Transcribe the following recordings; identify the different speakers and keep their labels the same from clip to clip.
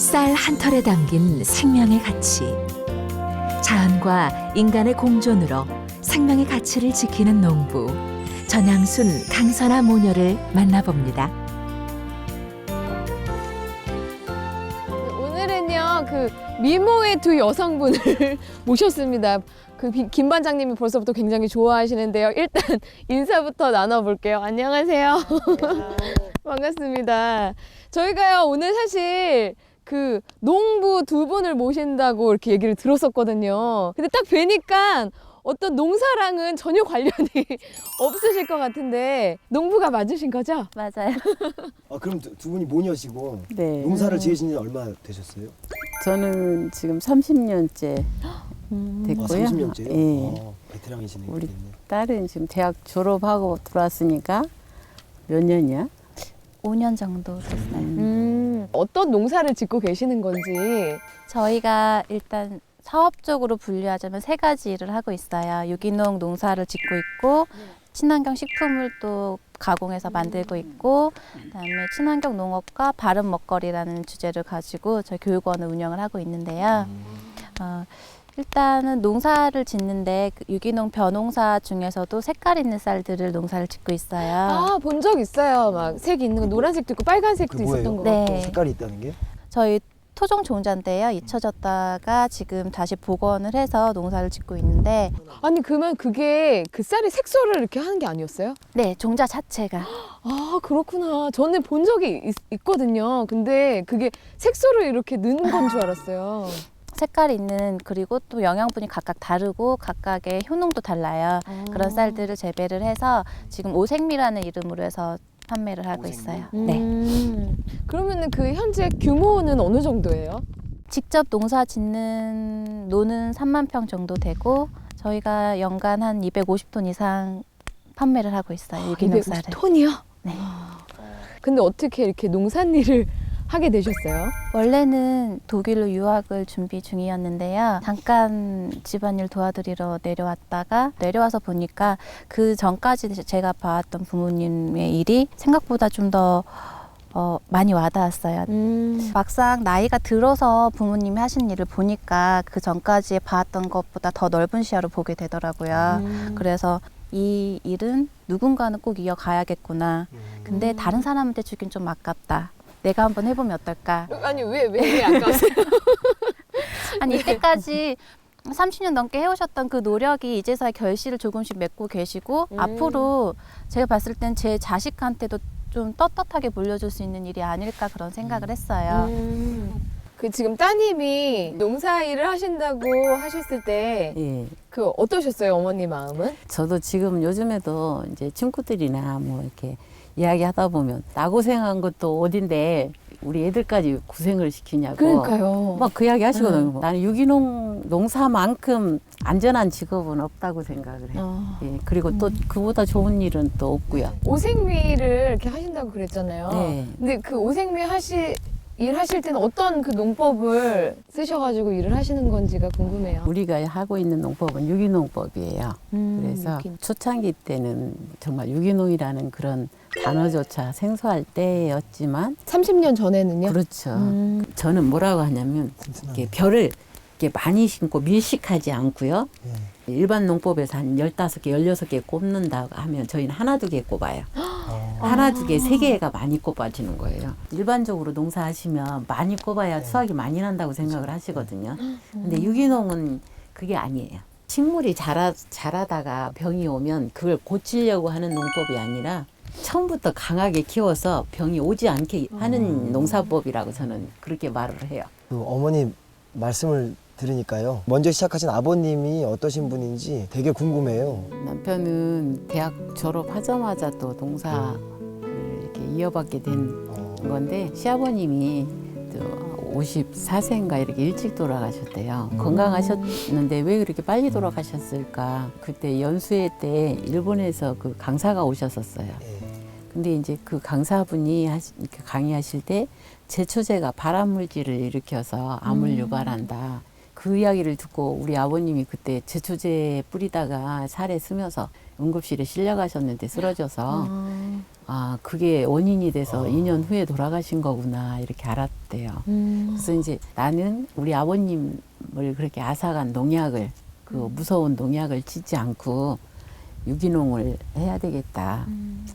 Speaker 1: 쌀 한 털에 담긴 생명의 가치. 자연과 인간의 공존으로 생명의 가치를 지키는 농부 전양순 강선아 모녀를 만나봅니다.
Speaker 2: 오늘은요, 그 미모의 두 여성분을 모셨습니다. 그 김 반장님이 벌써부터 굉장히 좋아하시는데요. 일단 인사부터 나눠볼게요. 안녕하세요. 반갑습니다. 저희가요, 오늘 사실 그 농부 두 분을 모신다고 이렇게 얘기를 들었었거든요. 근데 딱 뵈니까 어떤 농사랑은 전혀 관련이 없으실 것 같은데 농부가 맞으신 거죠?
Speaker 3: 맞아요.
Speaker 4: 그럼 두 분이 모녀시고
Speaker 3: 네.
Speaker 4: 농사를 지으신 지 얼마 되셨어요?
Speaker 3: 저는 지금 30년째 됐고요.
Speaker 4: 30년째요?
Speaker 3: 예.
Speaker 4: 베테랑이시네요.
Speaker 3: 우리 딸은 지금 대학 졸업하고 들어왔으니까 몇 년이야?
Speaker 5: 5년 정도 됐어요.
Speaker 2: 어떤 농사를 짓고 계시는 건지.
Speaker 5: 저희가 일단 사업적으로 분류하자면 세 가지 일을 하고 있어요. 유기농 농사를 짓고 있고, 친환경 식품을 또 가공해서 만들고 있고, 그다음에 친환경 농업과 바른 먹거리라는 주제를 가지고 저희 교육원을 운영을 하고 있는데요. 일단은 농사를 짓는데 그 유기농 벼농사 중에서도 색깔 있는 쌀들을 농사를 짓고 있어요.
Speaker 2: 아, 본 적 있어요. 막 색 있는 거 노란색도 있고 빨간색도
Speaker 4: 그
Speaker 2: 있었던 거
Speaker 5: 네.
Speaker 2: 같고.
Speaker 4: 색깔이 있다는 게?
Speaker 5: 저희 토종 종자인데요. 잊혀졌다가 지금 다시 복원을 해서 농사를 짓고 있는데,
Speaker 2: 아니, 그러면 그게 그 쌀이 색소를 이렇게 하는 게 아니었어요?
Speaker 5: 네, 종자 자체가.
Speaker 2: 아, 그렇구나. 저는 본 적이 있거든요. 근데 그게 색소를 이렇게 넣는 건 줄 알았어요.
Speaker 5: 색깔이 있는, 그리고 또 영양분이 각각 다르고 각각의 효능도 달라요. 그런 쌀들을 재배를 해서 지금 오색미라는 이름으로 해서 판매를 하고
Speaker 4: 오색미?
Speaker 5: 있어요. 네.
Speaker 2: 그러면은 그 현재 규모는 어느 정도예요?
Speaker 5: 직접 농사 짓는 노는 3만 평 정도 되고, 저희가 연간 한 250톤 이상 판매를 하고 있어요. 유기농 쌀을.
Speaker 2: 250톤이요?
Speaker 5: 네.
Speaker 2: 근데 어떻게 이렇게 농산일을 하게 되셨어요?
Speaker 5: 원래는 독일로 유학을 준비 중이었는데요. 잠깐 집안일 도와드리러 내려와서 보니까 그 전까지 제가 봐왔던 부모님의 일이 생각보다 좀 더 많이 와닿았어요. 막상 나이가 들어서 부모님이 하신 일을 보니까 그 전까지 봐왔던 것보다 더 넓은 시야로 보게 되더라고요. 그래서 이 일은 누군가는 꼭 이어가야겠구나. 근데 다른 사람한테 주긴 좀 아깝다. 내가 한번 해보면 어떨까?
Speaker 2: 아니, 왜 아까우세요?
Speaker 5: 아니, 이때까지 30년 넘게 해오셨던 그 노력이 이제서야 결실을 조금씩 맺고 계시고, 앞으로 제가 봤을 땐 제 자식한테도 좀 떳떳하게 물려줄 수 있는 일이 아닐까 그런 생각을 했어요.
Speaker 2: 그 지금 따님이 농사 일을 하신다고 하셨을 때
Speaker 3: 예.
Speaker 2: 그 어떠셨어요, 어머니 마음은?
Speaker 3: 저도 지금 요즘에도 이제 친구들이나 뭐 이렇게 이야기하다 보면 나 고생한 것도 어딘데 우리 애들까지 고생을 시키냐고.
Speaker 2: 그러니까요.
Speaker 3: 막 그 이야기 하시거든요. 나는 유기농 농사만큼 안전한 직업은 없다고 생각을 해요. 예. 그리고 또 그보다 좋은 일은 또 없고요.
Speaker 2: 오색미를 이렇게 하신다고 그랬잖아요.
Speaker 3: 네.
Speaker 2: 근데 그 오색미 일하실 때는 어떤 그 농법을 쓰셔가지고 일을 하시는 건지가 궁금해요.
Speaker 3: 우리가 하고 있는 농법은 유기농법이에요. 그래서
Speaker 2: 유기농.
Speaker 3: 초창기 때는 정말 유기농이라는 그런 단어조차 생소할 때였지만
Speaker 2: 30년 전에는요?
Speaker 3: 그렇죠. 저는 뭐라고 하냐면 이렇게 벼를 이렇게 많이 심고 밀식하지 않고요. 일반 농법에서 한 15개, 16개 꼽는다고 하면 저희는 하나, 두 개 꼽아요. 하나, 두 개, 세 개가 많이 꼽아지는 거예요. 일반적으로 농사하시면 많이 꼽아야 수확이 많이 난다고 생각을 하시거든요. 근데 유기농은 그게 아니에요. 식물이 자라다가 병이 오면 그걸 고치려고 하는 농법이 아니라 처음부터 강하게 키워서 병이 오지 않게 하는 농사법이라고 저는 그렇게 말을 해요.
Speaker 4: 그 어머니 말씀을 들으니까요. 먼저 시작하신 아버님이 어떠신 분인지 되게 궁금해요.
Speaker 3: 남편은 대학 졸업하자마자 또 농사를 이렇게 이어받게 된 건데 시아버님이 또 54세인가 이렇게 일찍 돌아가셨대요. 건강하셨는데 왜 그렇게 빨리 돌아가셨을까? 그때 연수회 때 일본에서 그 강사가 오셨었어요. 근데 이제 그 강사분이 이렇게 강의하실 때 제초제가 발암물질을 일으켜서 암을 유발한다. 그 이야기를 듣고 우리 아버님이 그때 제초제 뿌리다가 살에 스며서 응급실에 실려가셨는데 쓰러져서 아, 그게 원인이 돼서 2년 후에 돌아가신 거구나 이렇게 알았대요. 그래서 이제 나는 우리 아버님을 그렇게 앗아간 농약을 그 무서운 농약을 치지 않고 유기농을 해야 되겠다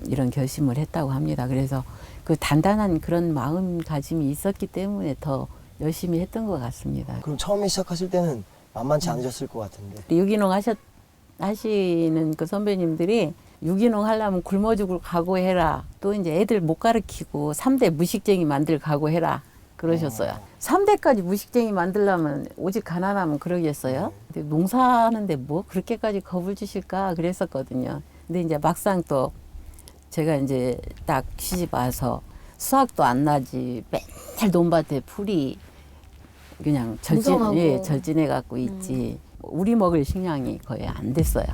Speaker 3: 이런 결심을 했다고 합니다. 그래서 그 단단한 그런 마음가짐이 있었기 때문에 더 열심히 했던 것 같습니다.
Speaker 4: 그럼 처음에 시작하실 때는 만만치 않으셨을 것 같은데.
Speaker 3: 유기농 하시는 그 선배님들이 유기농 하려면 굶어 죽을 각오해라. 또 이제 애들 못 가르치고 3대 무식쟁이 만들 각오해라. 그러셨어요. 3대까지 무식쟁이 만들려면 오직 가난하면 그러겠어요. 근데 농사하는데 뭐 그렇게까지 겁을 주실까 그랬었거든요. 근데 이제 막상 또 제가 이제 딱 시집 와서 수확도 안 나지 맨날 논밭에 풀이 그냥
Speaker 2: 무성하고.
Speaker 3: 절진해 갖고 있지. 우리 먹을 식량이 거의 안 됐어요.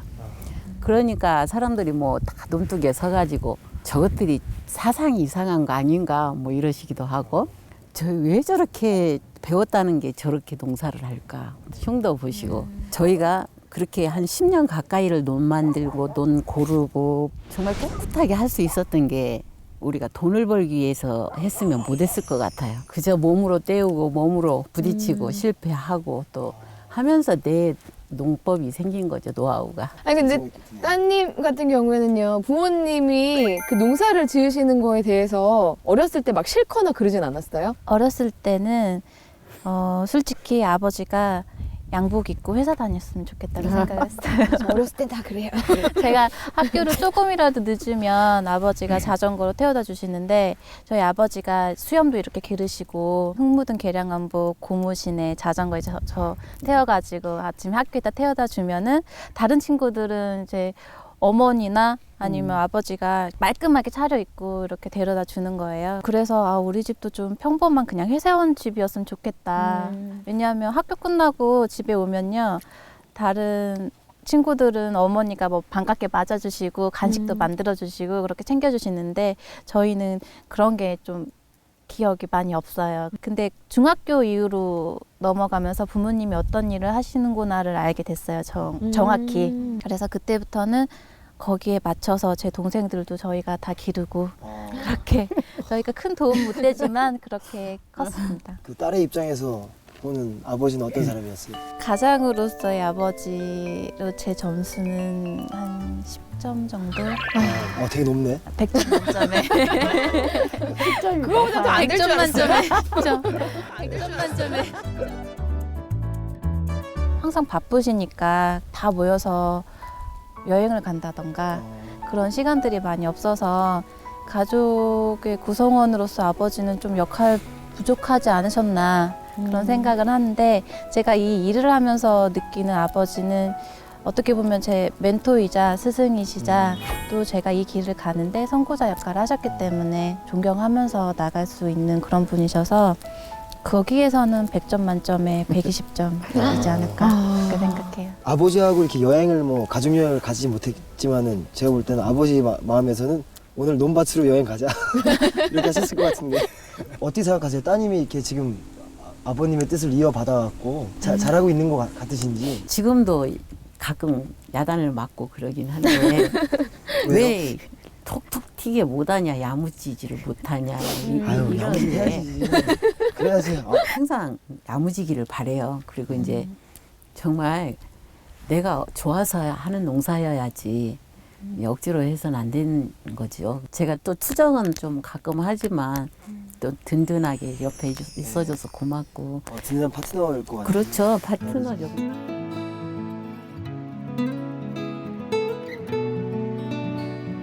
Speaker 3: 그러니까 사람들이 뭐 다 논둑에 서가지고 저것들이 사상이 이상한 거 아닌가 뭐 이러시기도 하고 저 왜 저렇게 배웠다는 게 저렇게 농사를 할까 흉도 보시고 저희가 그렇게 한 10년 가까이를 논 만들고 논 고르고 정말 깨끗하게 할 수 있었던 게 우리가 돈을 벌기 위해서 했으면 못했을 것 같아요. 그저 몸으로 때우고 몸으로 부딪히고 실패하고 또 하면서 내 농법이 생긴 거죠, 노하우가.
Speaker 2: 아니 근데 따님 같은 경우에는요, 부모님이 그 농사를 지으시는 거에 대해서 어렸을 때 막 싫거나 그러진 않았어요?
Speaker 5: 어렸을 때는 솔직히 아버지가 양복 입고 회사 다녔으면 좋겠다는 생각을 했어요.
Speaker 2: 어렸을 땐 다 그래요.
Speaker 5: 제가 학교를 조금이라도 늦으면 아버지가 자전거로 태워다 주시는데 저희 아버지가 수염도 이렇게 기르시고 흙 묻은 개량한복 고무신에 자전거에 저 태워가지고 아침 학교에다 태워다 주면은 다른 친구들은 이제 어머니나 아니면 아버지가 말끔하게 차려입고 이렇게 데려다 주는 거예요. 그래서 아, 우리 집도 좀 평범한 그냥 회사원 집이었으면 좋겠다. 왜냐하면 학교 끝나고 집에 오면요, 다른 친구들은 어머니가 뭐 반갑게 맞아주시고 간식도 만들어주시고 그렇게 챙겨주시는데 저희는 그런 게 좀 기억이 많이 없어요. 근데 중학교 이후로 넘어가면서 부모님이 어떤 일을 하시는구나를 알게 됐어요. 정확히. 그래서 그때부터는 거기에 맞춰서 제 동생들도 저희가 다 기르고 그렇게 저희가 큰 도움 못 되지만 그렇게 컸습니다.
Speaker 4: 그 딸의 입장에서 보는 아버지는 어떤 사람이었어요?
Speaker 5: 가장으로서의 아버지로 제 점수는 한 10점 정도?
Speaker 4: 되게 높네.
Speaker 5: 100점 만점에.
Speaker 2: 그거보다도 안 될 줄
Speaker 5: 100점
Speaker 2: 알았어요.
Speaker 5: 만점에. 100점 만점에. 항상 바쁘시니까 다 모여서 여행을 간다던가 그런 시간들이 많이 없어서 가족의 구성원으로서 아버지는 좀 역할 부족하지 않으셨나 그런 생각을 하는데 제가 이 일을 하면서 느끼는 아버지는 어떻게 보면 제 멘토이자 스승이시자 또 제가 이 길을 가는데 선구자 역할을 하셨기 때문에 존경하면서 나갈 수 있는 그런 분이셔서 거기에서는 100점 만점에 120점이지 않을까 그렇게 생각해요.
Speaker 4: 아버지하고 이렇게 여행을 뭐 가족 여행을 가지 못했지만은 제가 볼 때는 아버지 마음에서는 오늘 논밭으로 여행 가자 이렇게 하셨을 것 같은데 어떻게 생각하세요? 따님이 이렇게 지금 아버님의 뜻을 이어받아갖고 잘하고 있는 것 같으신지.
Speaker 3: 지금도 가끔 야단을 맞고 그러긴 한데 왜 톡톡 튀게 못하냐, 야무지지를 못하냐
Speaker 4: 아유, 야무지게
Speaker 3: 이러는데
Speaker 4: 해야지. 그래야지.
Speaker 3: 항상 야무지기를 바래요. 그리고 이제 정말 내가 좋아서 하는 농사여야지 억지로 해서는 안 되는 거죠. 제가 또 투정은 좀 가끔 하지만 또 든든하게 옆에 있어줘서 고맙고.
Speaker 4: 든든한 파트너일 것 같아요.
Speaker 3: 그렇죠. 파트너죠.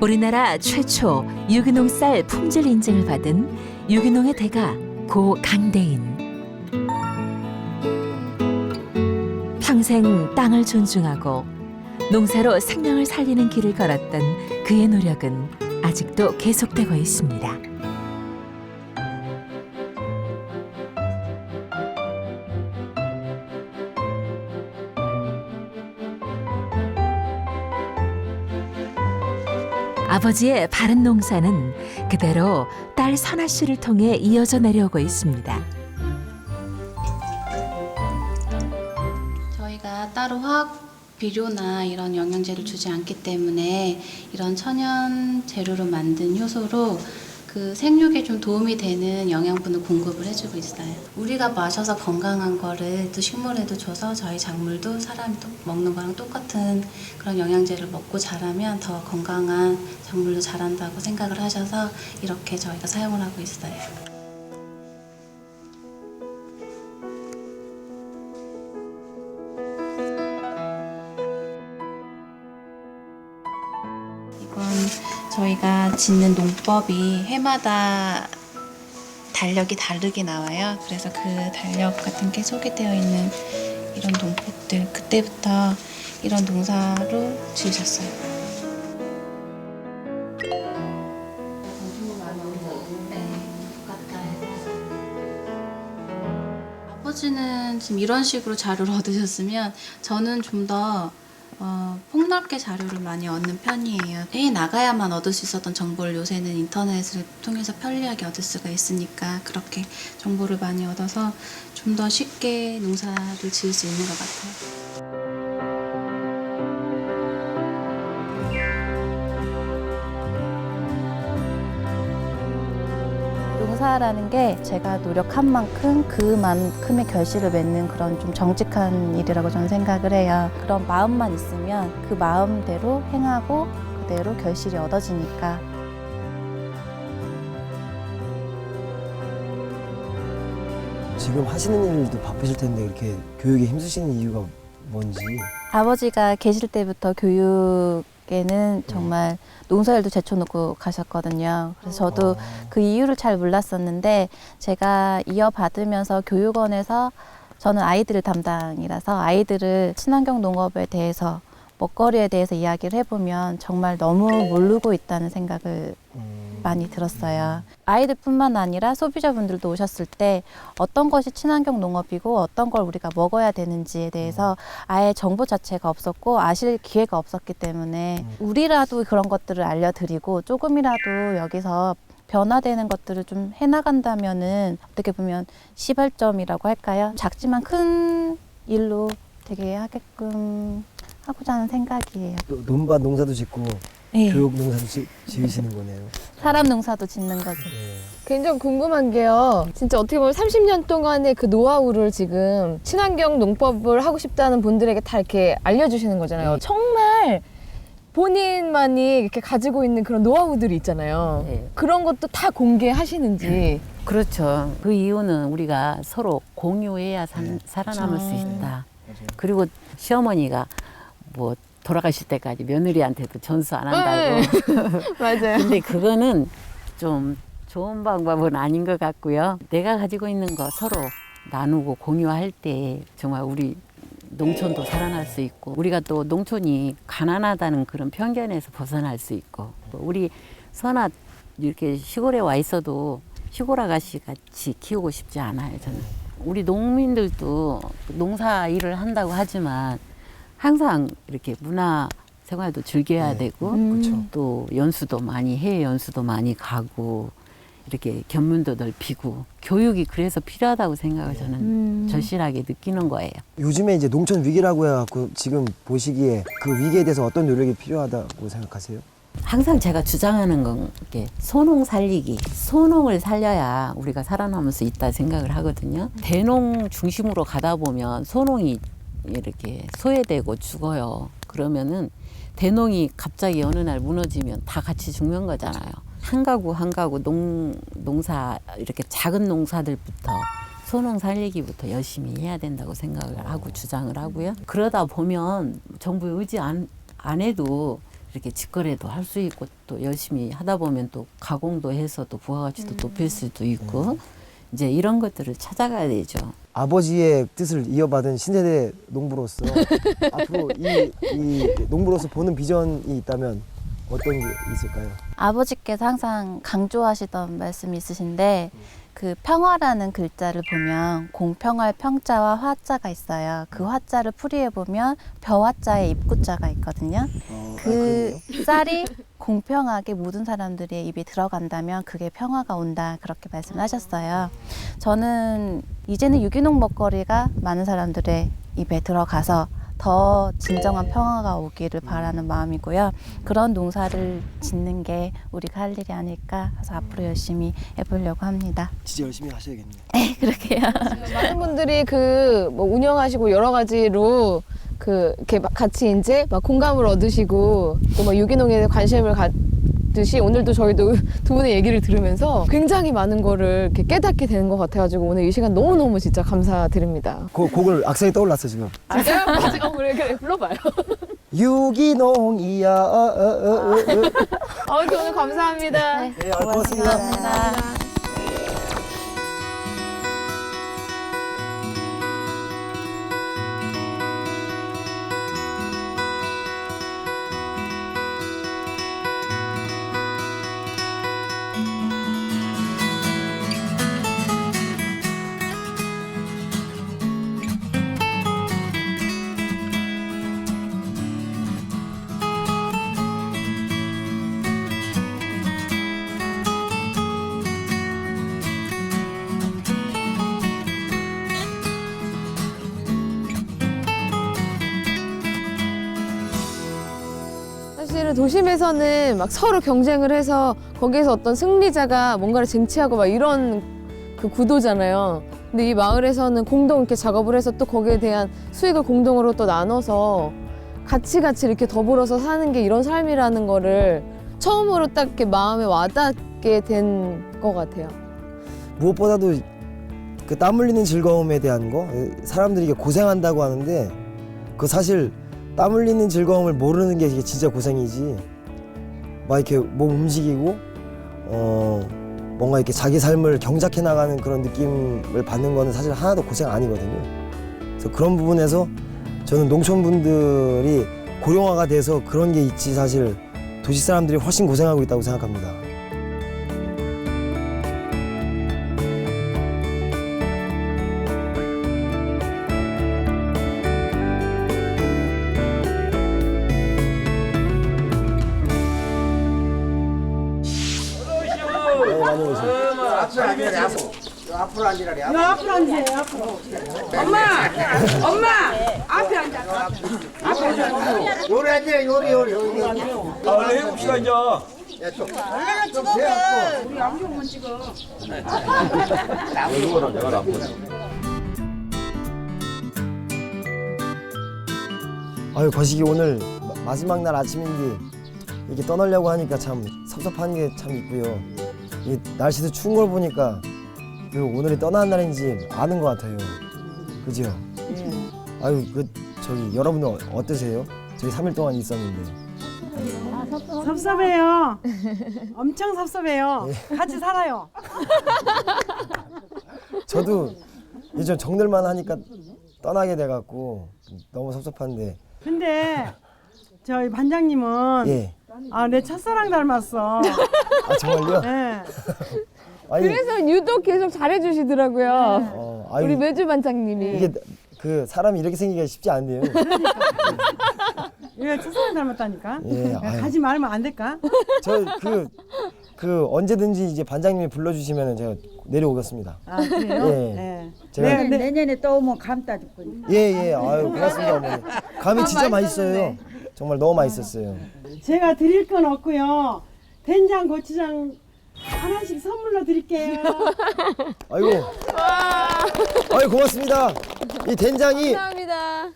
Speaker 1: 우리나라 최초 유기농 쌀 품질 인증을 받은 유기농의 대가 고 강대인. 평생 땅을 존중하고 농사로 생명을 살리는 길을 걸었던 그의 노력은 아직도 계속되고 있습니다. 아버지의 바른 농사는 그대로 딸 선아 씨를 통해 이어져 내려오고 있습니다.
Speaker 5: 저희가 따로 화학
Speaker 6: 비료나 이런 영양제를 주지 않기 때문에 이런 천연 재료로 만든 효소로 그 생육에 좀 도움이 되는 영양분을 공급을 해주고 있어요. 우리가 마셔서 건강한 거를 또 식물에도 줘서 저희 작물도 사람이 또 먹는 거랑 똑같은 그런 영양제를 먹고 자라면 더 건강한 작물로 자란다고 생각을 하셔서 이렇게 저희가 사용을 하고 있어요. 이건 저희가 짓는 농법이 해마다 달력이 다르게 나와요. 그래서 그 달력 같은 게 소개되어 있는 이런 농법들 그때부터 이런 농사로 지으셨어요. 아버지는 지금 이런 식으로 자료를 얻으셨으면 저는 좀 더 폭넓게 자료를 많이 얻는 편이에요. 해외 나가야만 얻을 수 있었던 정보를 요새는 인터넷을 통해서 편리하게 얻을 수가 있으니까 그렇게 정보를 많이 얻어서 좀 더 쉽게 농사를 지을 수 있는 것 같아요.
Speaker 5: 농사라는 게 제가 노력한 만큼 그만큼의 결실을 맺는 그런 좀 정직한 일이라고 저는 생각을 해요. 그런 마음만 있으면 그 마음대로 행하고 그대로 결실이 얻어지니까.
Speaker 4: 지금 하시는 일도 바쁘실 텐데 이렇게 교육에 힘쓰시는 이유가 뭔지.
Speaker 5: 아버지가 계실 때부터 교육에는 정말 농사일도 제쳐놓고 가셨거든요. 그래서 저도 그 이유를 잘 몰랐었는데 제가 이어받으면서 교육원에서 저는 아이들 담당이라서 아이들을 친환경 농업에 대해서 먹거리에 대해서 이야기를 해보면 정말 너무 모르고 있다는 생각을 많이 들었어요. 아이들뿐만 아니라 소비자분들도 오셨을 때 어떤 것이 친환경 농업이고 어떤 걸 우리가 먹어야 되는지에 대해서 아예 정보 자체가 없었고 아실 기회가 없었기 때문에 우리라도 그런 것들을 알려드리고 조금이라도 여기서 변화되는 것들을 좀 해나간다면은 어떻게 보면 시발점이라고 할까요? 작지만 큰 일로 되게 하게끔 하고자 하는 생각이에요.
Speaker 4: 논밭 농사도 짓고
Speaker 5: 네.
Speaker 4: 교육 농사도 지으시는 거네요.
Speaker 5: 사람 농사도 짓는 거죠.
Speaker 4: 네.
Speaker 2: 굉장히 궁금한 게요. 진짜 어떻게 보면 30년 동안의 그 노하우를 지금 친환경 농법을 하고 싶다는 분들에게 다 이렇게 알려주시는 거잖아요.
Speaker 3: 네.
Speaker 2: 정말 본인만이 이렇게 가지고 있는 그런 노하우들이 있잖아요.
Speaker 3: 네.
Speaker 2: 그런 것도 다 공개하시는지.
Speaker 3: 그렇죠. 그 이유는 우리가 서로 공유해야 살아남을 수 있다. 그리고 시어머니가 뭐 돌아가실 때까지 며느리한테도 전수 안 한다고.
Speaker 2: 맞아요.
Speaker 3: 근데 그거는 좀 좋은 방법은 아닌 것 같고요. 내가 가지고 있는 거 서로 나누고 공유할 때 정말 우리 농촌도 살아날 수 있고 우리가 또 농촌이 가난하다는 그런 편견에서 벗어날 수 있고 우리 선아 이렇게 시골에 와 있어도 시골 아가씨 같이 키우고 싶지 않아요. 저는 우리 농민들도 농사 일을 한다고 하지만 항상 이렇게 문화 생활도 즐겨야 되고
Speaker 4: 그렇죠.
Speaker 3: 또 연수도 많이 해외 연수도 많이 가고 이렇게 견문도 넓히고 교육이 그래서 필요하다고 생각을 저는 절실하게 느끼는 거예요.
Speaker 4: 요즘에 이제 농촌 위기라고 해갖고 지금 보시기에 그 위기에 대해서 어떤 노력이 필요하다고 생각하세요?
Speaker 3: 항상 제가 주장하는 건 이렇게 소농 살리기, 소농을 살려야 우리가 살아남을 수 있다 생각을 하거든요. 대농 중심으로 가다 보면 소농이 이렇게 소외되고 죽어요. 그러면은 대농이 갑자기 어느 날 무너지면 다 같이 죽는 거잖아요. 한 가구 한 가구 농사 이렇게 작은 농사들부터 소농 살리기부터 열심히 해야 된다고 생각을 하고 주장을 하고요. 그러다 보면 정부의 의지 안 해도 이렇게 직거래도 할 수 있고 또 열심히 하다 보면 또 가공도 해서 또 부가가치도 높일 수도 있고 이제 이런 것들을 찾아가야 되죠.
Speaker 4: 아버지의 뜻을 이어받은 신세대 농부로서 앞으로 이 농부로서 보는 비전이 있다면 어떤 게 있을까요?
Speaker 5: 아버지께서 항상 강조하시던 말씀이 있으신데 그 평화라는 글자를 보면 공평할 평자와 화자가 있어요. 그 화자를 풀이해 보면 벼화자에 입구자가 있거든요. 그 쌀이 공평하게 모든 사람들의 입에 들어간다면 그게 평화가 온다 그렇게 말씀하셨어요. 저는 이제는 유기농 먹거리가 많은 사람들의 입에 들어가서 더 진정한 평화가 오기를 바라는 마음이고요. 그런 농사를 짓는 게 우리가 할 일이 아닐까 해서 앞으로 열심히 해보려고 합니다.
Speaker 4: 진짜 열심히 하셔야겠네요.
Speaker 5: 네, 그렇게요.
Speaker 2: 많은 분들이 그 뭐 운영하시고 여러 가지로 그 이렇게 막 같이 이제 막 공감을 얻으시고 또 막 유기농에 관심을 갖듯이 오늘도 저희도 두 분의 얘기를 들으면서 굉장히 많은 거를 이렇게 깨닫게 되는 것 같아가지고 오늘 이 시간 너무너무 진짜 감사드립니다.
Speaker 4: 곡을 악상이 떠올랐어 지금.
Speaker 2: 진짜요? 그래 불러봐요.
Speaker 4: 유기농이야.
Speaker 2: 아무튼 오늘 감사합니다.
Speaker 4: 네, 고맙습니다.
Speaker 5: 감사합니다.
Speaker 2: 사실은 도심에서는 막 서로 경쟁을 해서 거기에서 어떤 승리자가 뭔가를 쟁취하고 막 이런 그 구도잖아요. 근데 이 마을에서는 공동 이렇게 작업을 해서 또 거기에 대한 수익을 공동으로 또 나눠서 같이 이렇게 더불어서 사는 게 이런 삶이라는 거를 처음으로 딱 이렇게 마음에 와닿게 된 것 같아요.
Speaker 4: 무엇보다도 그 땀 흘리는 즐거움에 대한 거, 사람들이 이게 고생한다고 하는데 그 사실 땀 흘리는 즐거움을 모르는 게 이게 진짜 고생이지. 막 이렇게 몸 움직이고 뭔가 이렇게 자기 삶을 경작해 나가는 그런 느낌을 받는 거는 사실 하나도 고생 아니거든요. 그래서 그런 부분에서 저는 농촌분들이 고령화가 돼서 그런 게 있지, 사실 도시 사람들이 훨씬 고생하고 있다고 생각합니다. 네, 많이 오세요.
Speaker 7: 앞으로 앉으래, 앞으로. 엄마! 앞에 앉아. 요리 앉아, 요리.
Speaker 8: 원래 해봅시다 이제.
Speaker 7: 원래는 찍었대. 우리 안경만 찍어.
Speaker 4: 아유, 거시기 오늘 마지막 날 아침인데 이렇게 떠나려고 하니까 참 섭섭한 게 참 있고요. 이 날씨도 추운 걸 보니까 그 오늘이 떠나는 날인지 아는 것 같아요. 그죠? 아유, 저기 여러분들 어떠세요? 저희 3일 동안 있었는데.
Speaker 9: 섭섭해요. 엄청 섭섭해요. 같이 살아요.
Speaker 4: 저도 이제 정들만 하니까 떠나게 돼갖고 너무 섭섭한데.
Speaker 9: 근데 저희 반장님은
Speaker 4: 예.
Speaker 9: 내 첫사랑 닮았어.
Speaker 4: 아, 정말요?
Speaker 9: 네.
Speaker 4: 아니,
Speaker 2: 그래서 유독 계속 잘해주시더라고요.
Speaker 4: 아니,
Speaker 2: 우리 매주 반장님이.
Speaker 4: 이게 그 사람이 이렇게 생기기가 쉽지 않네요.
Speaker 9: 얘가 첫사랑 닮았다니까.
Speaker 4: 예, 아유.
Speaker 9: 가지 말면 안 될까?
Speaker 4: 저 그 언제든지 이제 반장님이 불러주시면 제가 내려오겠습니다.
Speaker 9: 아, 그래요?
Speaker 4: 예.
Speaker 9: 네.
Speaker 4: 제가
Speaker 7: 내년에 또 오면 감 따줄 거야.
Speaker 4: 예. 아유, 고맙습니다, 어머니. 감이 진짜 맛있어요. 정말 너무 맛있었어요.
Speaker 9: 제가 드릴 건 없고요. 된장, 고추장 하나씩 선물로 드릴게요.
Speaker 4: 아이고. 아유, 고맙습니다. 이 된장이
Speaker 2: 감사합니다.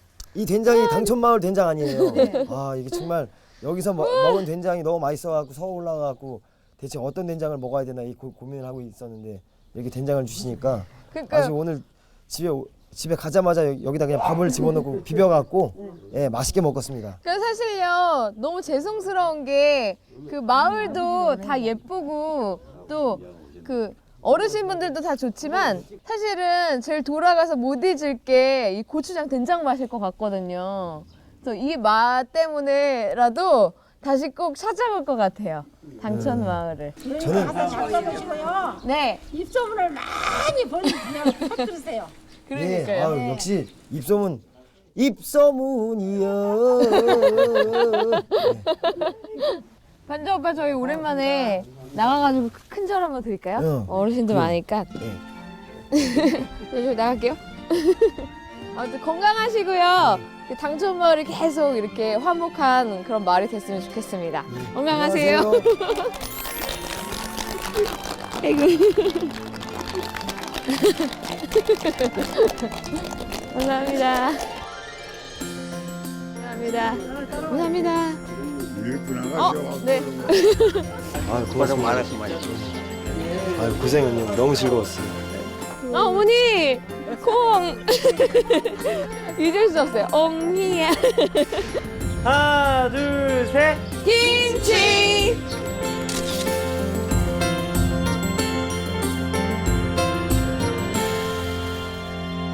Speaker 4: 당천마을 된장 아니에요. 아, 이게 정말 여기서 먹은 된장이 너무 맛있어갖고 서울 올라가갖고 대체 어떤 된장을 먹어야 되나 이 고민을 하고 있었는데 여기 된장을 주시니까
Speaker 2: 그러니까요.
Speaker 4: 아주 오늘 집에 가자마자 여기다 그냥 밥을 집어넣고 비벼갖고 예, 맛있게 먹었습니다.
Speaker 2: 그래서 사실요 너무 죄송스러운 게 그 마을도 다 예쁘고 또 그 어르신분들도 다 좋지만 사실은 제일 돌아가서 못 잊을 게 이 고추장 된장 맛일 것 같거든요. 그래서 이 맛 때문에라도 다시 꼭 찾아볼 것 같아요. 당천 마을을.
Speaker 4: 저는
Speaker 2: 네.
Speaker 7: 입소문을 많이 퍼주세요.
Speaker 2: 그러니까요.
Speaker 4: 예, 아유, 역시 입소문이요.
Speaker 2: 반장 오빠 저희 오랜만에 나가가지고 큰 절 한번 드릴까요?
Speaker 4: 응.
Speaker 2: 어르신들
Speaker 4: 그래.
Speaker 2: 많으니까.
Speaker 4: 예.
Speaker 2: 저 나갈게요. 아무튼 건강하시고요. 당촌 마을이 계속 이렇게 화목한 그런 마을이 됐으면 좋겠습니다. 건강하세요. 아이고. 감사합니다. 감사합니다. 감사합니다. 네.
Speaker 4: 아, 고맙습니다. 아, 고생은요. 너무 즐거웠어요.
Speaker 2: 어머니 콩 잊을 수 없어요. 엉이야.
Speaker 8: 하나, 둘, 셋.